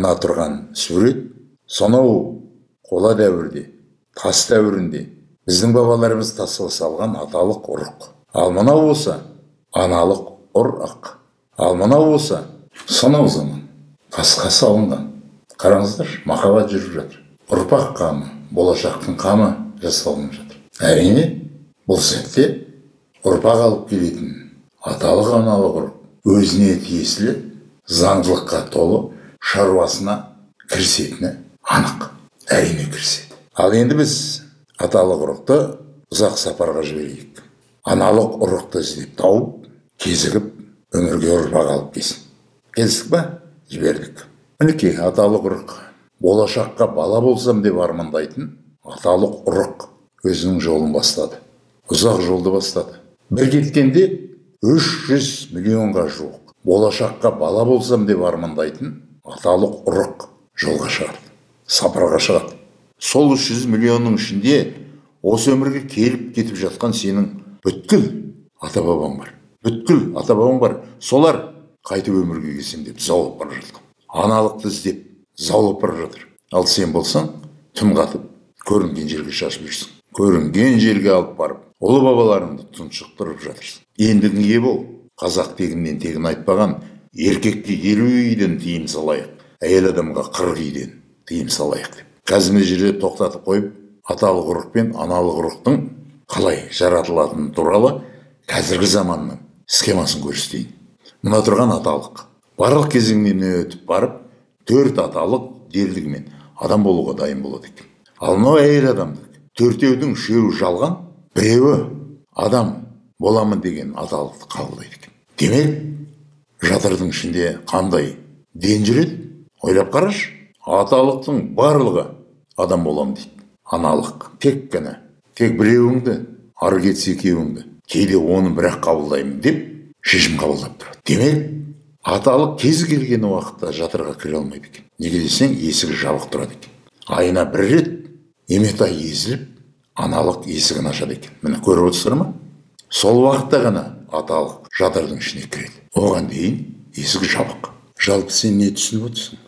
мына тұрған сурет сонау қола дәуірде, тас дәуірінде біздің бабаларымыз тасқа салған аталық ұрық. Ал мынау болса аналық ұрық. Ал мынау болса сонау заман тасқа салынған. Қараңыздар, махаббат жүріп жатыр. Ұрпақ қамы, болашақтың қамы жасалынып жатыр. Әрине, бұл сәтте ұрпақ алып келетін аталық аналық ұрық өзіне тиесілі заңдылыққа толы шаруасына кірісетіні анық. Әрине кіріседі. Ал енді біз аталық ұрықты ұзақ сапарға жіберейік. Аналық ұрықты іздеп тауып, кезігіп, өмірге ұрпақ алып келсін. Келістік па? Жібердік. Мінекей аталық ұрық. Болашаққа бала болсам деп армандайтын аталық ұрық өзінің жолын бастады. Ұзақ жолды бастады. Бір кеткенде 300 миллионға жуық болашаққа бала болсам деп армандайтын аталық ұрық жолға шығады. Сапарға шығады. Сол 300 миллионның ішінде осы өмірге келіп кетіп жатқан сенің бүткіл ата-бабаң бар. Бүткіл ата-бабаң бар. Солар қайтып өмірге келсем деп заулап бара жатқан. Аналықты іздеп заулап бара жатыр. Ал сен болсаң, түн қатып, көрінген жерге шашып жүрсің. Көрінген жерге алып барып, ұлы бабаларыңды тұншықтырып жатырсың. Ендігін ие бол. Қазақ тегіннен тегін айтпаған, еркекке 50 үйден тыйым салайық, әйел адамға 40 үйден тыйым салайық деп. Қазір мына жерде тоқтатып қойып, аталық ұрық пен аналық ұрықтың қалай жаратылатыны туралы қазіргі заманның схемасын көрсетейін. Мына тұрған аталық. Барлық кезеңнен өтіп барып, 4 аталық дерлігімен адам болуға дайын болады екен. Ал мынау әйел адамдық. 4-еудің 3-еуі жалған, 1-еуі адам боламын деген аталықты қабылдайды екен. Демек, жатырдың ішінде қандай ден жүреді? Ойлап қарашы. Аталықтың барлығы адам болам дейді. Аналық. Тек қана, тек 1-еуіңді, ары кетсе 2-еуіңді, кейде оны бірақ қабылдаймын деп шешім қабылдап тұрады. Демек, аталық кез келген уақытта жатырға кіре алмайды екен. Неге десең, есігі жабық тұрады екен. Айына 1 рет еметай езіліп, аналық есігін ашады екен. Міне көріп отырсыздар ма? Сол уақытта ғана аталық жатырдың ішіне кіреді. Оған дейін есігі жабық. Жалпы сен не түсініп отырсың?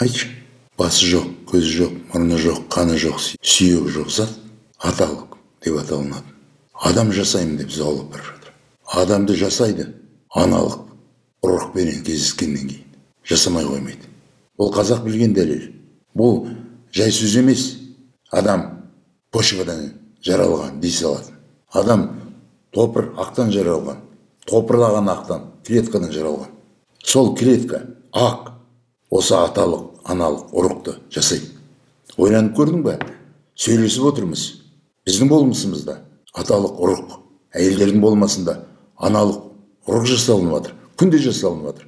Айтшы. Басы жоқ, көзі жоқ, мұрны жоқ, қаны жоқ, сүйегі жоқ зат аталық деп аталынады. Адам жасаймын деп заулап бара жатыр. Адамды жасайды аналық ұрықпенен кездескеннен кейін. Жасамай қоймайды. Бұл қазақ білген дәлел. Бұл жай сөз емес. Адам почвадан жаралған дей салады. Адам топыр ақтан жаралған. Топырлаған ақтан, клеткадан жаралған. Сол клетка ақ осы аталық, аналық ұрықты жасайды. Ойланып көрдің бе? Сөйлесіп отырмыз. Біздің болмысымызда аталық ұрық, әйелдердің болмасында аналық ұрық жасалынып жатыр. Күнде жасалынып жатыр.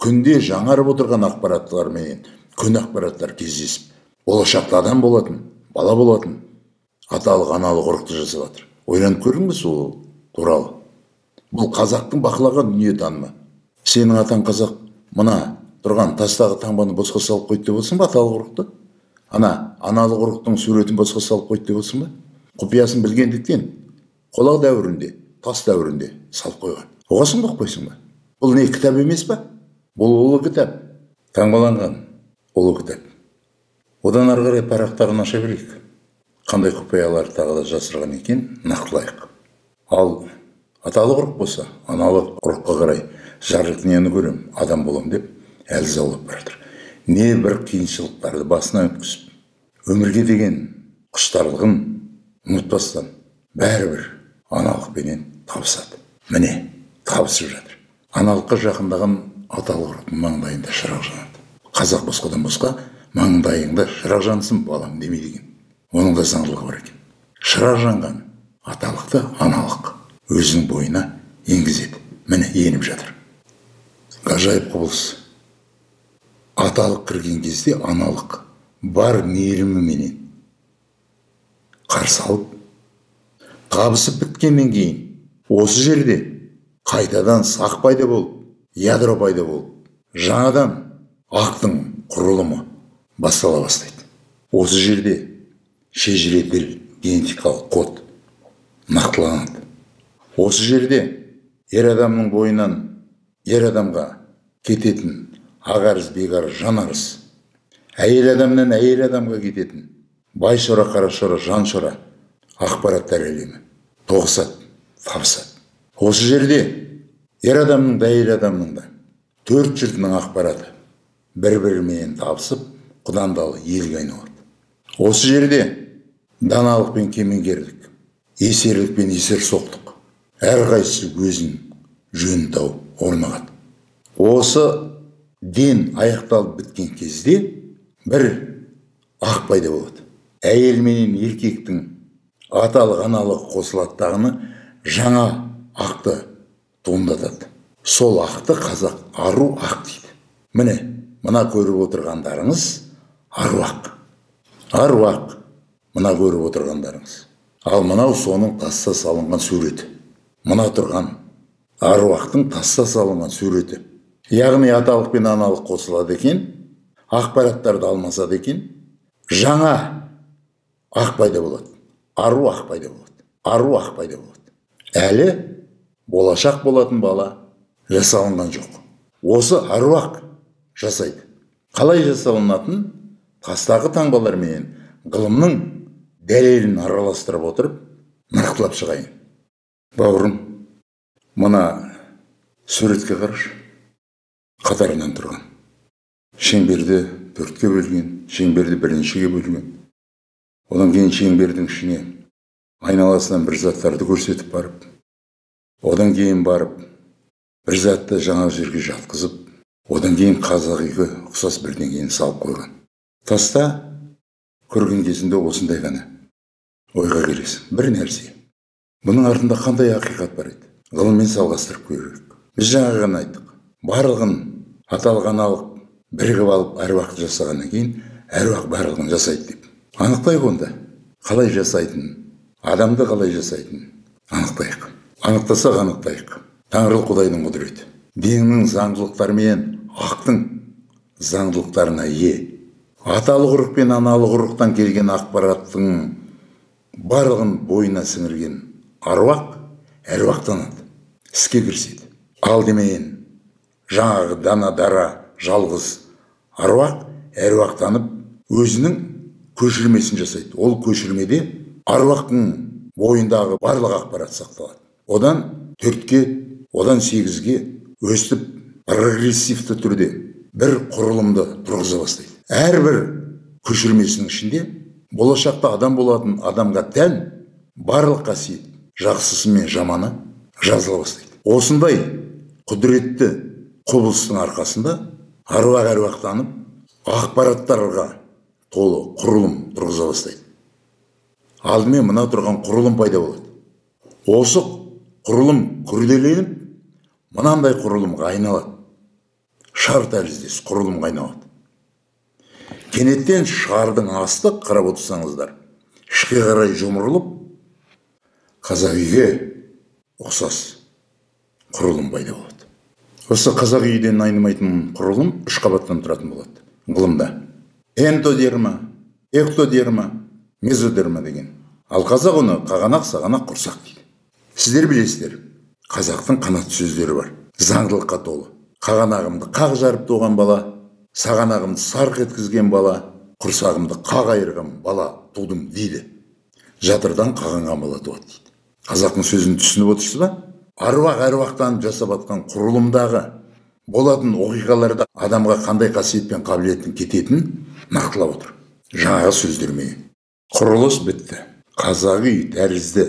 Күнде жаңарып отырған ақпараттармен күн ақпараттар кездесіп, болашақта адам болатын, бала болатын аталық, аналық ұрықты жасап жатыр. Ойланып көрдің бе сол туралы? Бұл қазақтың бақылаған дүниетанымы. Сенің атаң қазақ мына тұрған тастағы таңбаны босқа салып қойды деп отырсың ба аталық ұрықты? Аналық ұрықтың суретін босқа салып қойды деп отырсың ба? Құпиясын білгендіктен қола дәуірінде, тас дәуірінде салып қойған. Оғасын ба қойсың ба? Бұл не кітап емес па? Бұл ұлы кітап. Таңбаланған ұлы кітап. Одан ары қарай парақтарын аша білейік. Қандай құпиялар тағы да жасырған екен, нақтылайық. Ал аталық ұрық болса, аналық ұрыққа қарай жарық дүниені көрем, адам болам деп әлі заулап баратыр. Не бір қиыншылықтарды басынан өткізіп, өмірге деген құштарлығын ұмытпастан бәрібір аналықпенен табысады. Міне, табысып жатыр. Аналыққа жақындаған аталық ұрықтың маңдайында шырақ жанады. Қазақ босқадан босқа маңдайыңда шырақ жансын балам демейді екен. Оның да заңдылығы бар екен. Шырақ жанған аталықты аналық өзінің бойына енгізеді. Міне еніп жатыр. Ғажайып құбылыс. Аталық кірген кезде аналық бар мейіріміменен қарсы алып, табысып біткеннен кейін осы жерде қайтадан сақ пайда болып, ядро пайда болып, жаңадан ақтың құрылымы бастала бастайды. Осы жерде шежіретел генетикалық код нақтыланады. Осы жерде ер адамның бойынан ер адамға кететін ағарыз, бегарыз, жанарыз әйел адамнан әйел адамға кететін бай шора, қара шора, жан шора ақпараттар әлемі тоғысады, табысады. Осы жерде ер адамның да әйел адамның да төрт жұртының ақпараты бір-бірімен табысып құдандалы елге айналады. Осы жерде даналық пен кемеңгерлік, есерлік пен есерсоқтық әрқайсысы өзінің жөнін тауып орнығады. Осы ден аяқталып біткен кезде бір ақ пайда болады. Әйел менен еркектің аталық аналық қосылаттағыны жаңа ақты туындатады. Сол ақты қазақ ару ақ дейді. Міне, мына көріп отырғандарыңыз аруақ. Аруақ, мына көріп отырғандарыңыз. Ал мынау соның таста салынған суреті. Мына тұрған аруақтың таста салынған суреті. Яғни аталық пен аналық қосылады екен, ақпараттарды алмасады екен, жаңа ақ пайда болады. Ару ақ пайда болады. Ару ақ пайда болады. Әлі болашақ болатын бала жасалынған жоқ. Осы аруақ жасайды. Қалай жасалынатын? Тастағы таңбалармен ғылымның дәлелін араластырып отырып, нақтылап шығайын. Бауырым, мына суретке қарашы. Қатарынан тұрған. Шеңберді төртке бөлген, шеңберді біріншіге бөлген. Одан кейін шеңбердің ішіне айналасынан бір заттарды көрсетіп барып, одан кейін барып бір затты жаңа жерге жатқызып, одан кейін қазақ үйге ұқсас бірдеңені салып қойған. Таста көрген кезінде осындай ғана ойға келесің. Бір нәрсе. Бұның артында қандай ақиқат бар еді? Ғылыммен салғастырып көрейік. Біз жаңа ғана айттық. Барлығын аталық аналық бірігіп алып әруақты жасағаннан кейін әруақ барлығын жасайды деп. Анықтайық онда. Қалай жасайтынын, адамды қалай жасайтынын анықтайық. Анықтасақ анықтайық. Тәңірлік Құдайдың құдіреті. Деннің заңдылықтары мен ақтың заңдылықтарына ие. Аталық ұрық пен аналық ұрықтан келген ақпараттың барлығын бойына сіңірген аруақ әруақтанады, іске кіріседі. Алдымен жаңағы дана дара жалғыз аруақ әруақтанып өзінің көшірмесін жасайды. Ол көшірмеде аруақтың бойындағы барлық ақпарат сақталады. Одан 4-ке, одан 8-ге өстіп прогрессивті түрде бір құрылымды тұрғыза бастайды. Әрбір көшірмесінің ішінде болашақта адам болатын адамға тән барлық қасиет, жақсысы мен жаманы жазыла бастайды. Осындай құдіретті құбылыстың арқасында әруақтанып ақпараттарға толы құрылым тұрғыза бастайды. Алдымен мына тұрған құрылым пайда болады. Осы құрылым күрделеніп, мынандай құрылымға айналады. Шар тәріздес құрылымға айналады. Кенеттен шардың асты, қарап отырсаңыздар, ішке қарай жұмырылып, қазақ үйге ұқсас құрылым пайда болады. Осы қазақ үйден айнымайтын құрылым 3 қабаттан тұратын болады ғылымда. Энтодерма, эктодерма, мезодерма деген. Ал қазақ оны қағанақ, сағанақ, құрсақ дейді. Сіздер білесіздер, қазақтың қанатты сөздері бар. Заңдылыққа толы. Қағанағымды қақ жарып туған бала, сағанағымды сарқ еткізген бала, құрсағымды қақ айырған бала тудым дейді. Жатырдан қағанған бала туады дейді. Қазақтың сөзін түсініп отырсыз ба? Әруақтан жасап атқан құрылымдағы болатын оқиғаларда адамға қандай қасиет пен қабілеттің кететінін нақтылап отыр. Жаңағы сөздермен. Құрылыс бітті. Қазақ үй тәрізді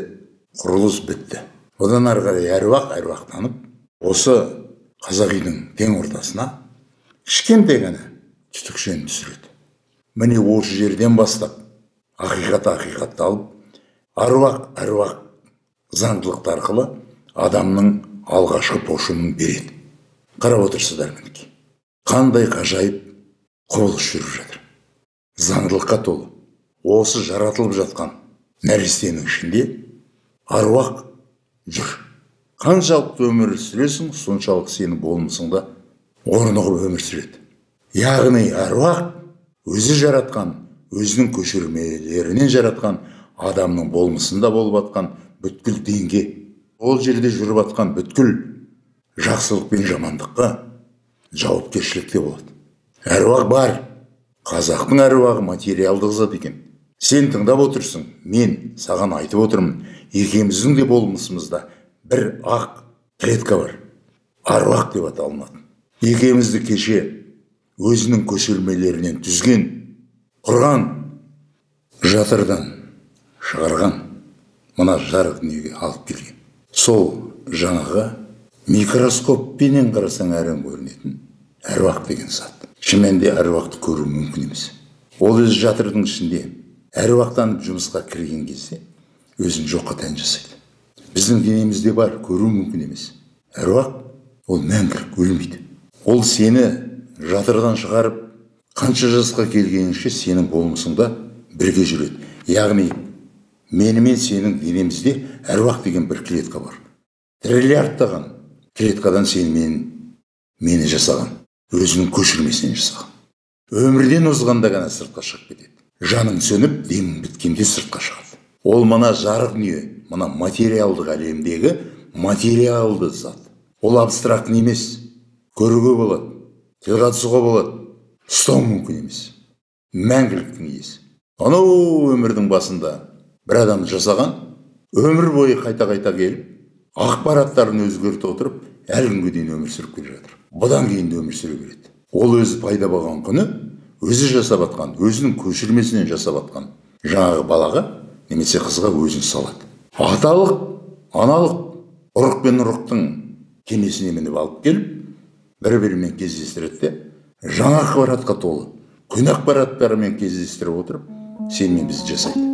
құрылыс бітті. Одан ары қарай әруақтанып, осы қазақ үйдің тең ортасына кішкентай ғана түтікшені түсіреді. Міне осы жерден бастап ақиқатты алып, әруақ заңдылықты арқылы адамның алғашқы пошымын береді. Қарап отырсыздар мінекей. Қандай ғажайып құбылыс жүріп жатыр. Заңдылыққа толы. Осы жаратылып жатқан нәрестенің ішінде аруақ жүр. Қаншалықты өмір сүресің, соншалық сенің болмысыңда орнығып өмір сүреді. Яғни аруақ өзі жаратқан, өзінің көшірмелерінен жаратқан адамның болмысында болып атқан бүткіл денге, ол жерде жүріп атқан бүткіл жақсылық пен жамандыққа жауапкершілікте болады. Әруақ бар, Қазақтың әруағы материалдық зат екен. Сен тыңдап отырсың, мен саған айтып отырмын. Екеуміздің де болмысымызда бір ақ клетка бар. Аруақ деп аталынады. Екеумізді кеше өзінің көшірмелерінен түзген, құрған, жатырдан шығарған, мына жарық дүниеге алып келген. Сол жаңағы микроскоппенен қарасаң әрең көрінетін әруақ деген зат. Шынымен де әруақты көру мүмкін емес. Ол өзі жатырдың ішінде әруақтан жұмысқа кірген кезде өзін жоққа тән жасайды. Біздің денемізде бар, көру мүмкін емес. Әруақ ол мәңгілік, өлмейді. Ол сені жатырдан шығарып, қанша жасқа келгеніңше сенің болмысыңда бірге жүреді. Яғни менімен сенің денемізде әруақ деген бір клетка бар. Триллиардтаған клеткадан мені жасаған, өзінің көшірмесінен жасаған. Өмірден озғанда ғана сыртқа шығып кетеді. Жаның сөніп, демің біткенде сыртқа шығады. Ол мына жарық дүние, мына материалдық әлемдегі материалды зат. Ол абстрактный емес. Көруге болады, тіл қатысуға болады, ұстау мүмкін емес. Мәңгіліктің иесі. Анау өмірдің басында бір адам жасаған, өмір бойы қайта-қайта келіп, ақпараттарын өзгертіп отырып, әлі күнге дейін өмір сүріп келе жатыр. Бұдан кейін де өмір сүре береді. Ол өзі пайда болған күні, өзі жасап атқан, өзінің көшірмесінен жасап атқан жаңағы балаға немесе қызға өзін салады. Аталық, аналық, ұрық пен ұрықтың кемесіне мініп алып келіп, бір-бірімен кездестіреді де, жаңа ақпаратқа толы, күн ақпараттарымен кездестіріп отырып, сен мен бізді жасайды.